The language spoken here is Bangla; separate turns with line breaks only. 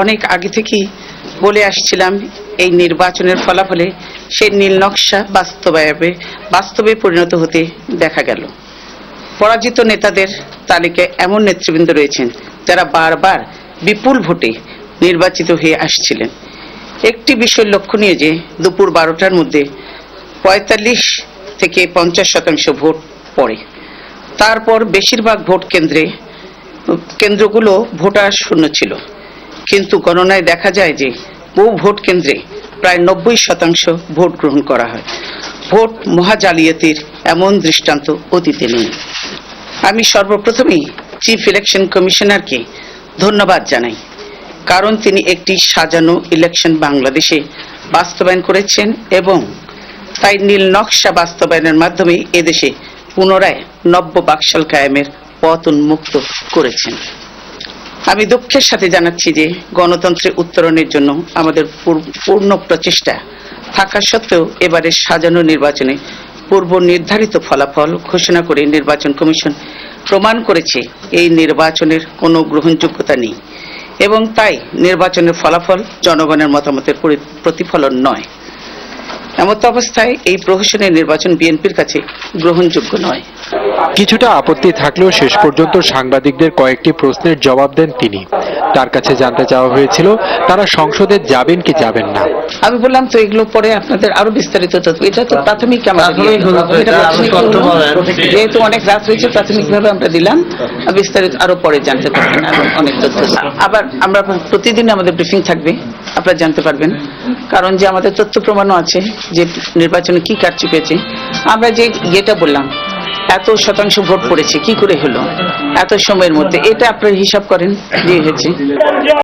অনেক আগে থেকেই বলে আসছিলাম এই নির্বাচনের ফলাফলে সেই নীল নকশা বাস্তবে পরিণত হতে দেখা গেল। পরাজিত নেতাদের তালিকায় এমন নেতৃবৃন্দ রয়েছেন যারা বারবার বিপুল ভোটে নির্বাচিত হয়ে আসছিলেন। একটি বিষয় লক্ষণীয় যে দুপুর 12টার মধ্যে 45 থেকে 50% ভোট পড়ে। তারপর বেশিরভাগ ভোট কেন্দ্রগুলো ভোটার শূন্য ছিল, কিন্তু গণনায় দেখা যায় যে বহু ভোট কেন্দ্রে প্রায় 90% ভোট গ্রহণ করা হয়। ভোট মহাজালিয়াতির এমন দৃষ্টান্ত অতীতে নেই। আমি সর্বপ্রথমেই চিফ ইলেকশন কমিশনারকে ধন্যবাদ জানাই, কারণ তিনি একটি সাজানো ইলেকশন বাংলাদেশে বাস্তবায়ন করেছেন এবং তাই নীল নকশা বাস্তবায়নের মাধ্যমে এদেশে পুনরায় নব্য বাকশাল কায়েমের পথ উন্মুক্ত করেছেন। আমি দুঃখের সাথে জানাচ্ছি যে গণতন্ত্রের উত্তরণের জন্য আমাদের পূর্ণ প্রচেষ্টা থাকা সত্ত্বেও এবারের সাজানো নির্বাচনে পূর্ব নির্ধারিত ফলাফল ঘোষণা করে নির্বাচন কমিশন প্রমাণ করেছে এই নির্বাচনের কোনো গ্রহণযোগ্যতা নেই এবং তাই নির্বাচনের ফলাফল জনগণের মতামতের প্রতিফলন নয়। এমত অবস্থায় এই প্রহসনের নির্বাচন বিএনপির কাছে গ্রহণযোগ্য নয়।
কিছুটা আপত্তি থাকলেও শেষ পর্যন্ত সাংবাদিকদের কয়েকটি প্রশ্নের জবাব দেন তিনি। তার কাছে জানতে চাওয়া হয়েছিল তারা সংসদে যাবেন কি যাবেন না।
আমি বললাম তো এগুলো পরে আপনাদের আরো বিস্তারিত তথ্য, এটা তো প্রাথমিক যেহেতু অনেক রাত হয়েছে প্রাথমিকভাবে আমরা দিলাম, বিস্তারিত আরো পরে জানতে পারবেন অনেক তথ্য। আবার আমরা প্রতিদিন আমাদের ব্রিফিং থাকবে, আপনারা জানতে পারবেন, কারণ যে আমাদের তথ্য প্রমাণও আছে যে নির্বাচনে কি কারচুপি হয়েছে। আমরা যে যেটা বললাম এত শতাংশ ভোট পড়েছে, কি করে হলো এত সময়ের মধ্যে, এটা আপনারা হিসাব করেন যে হয়েছে।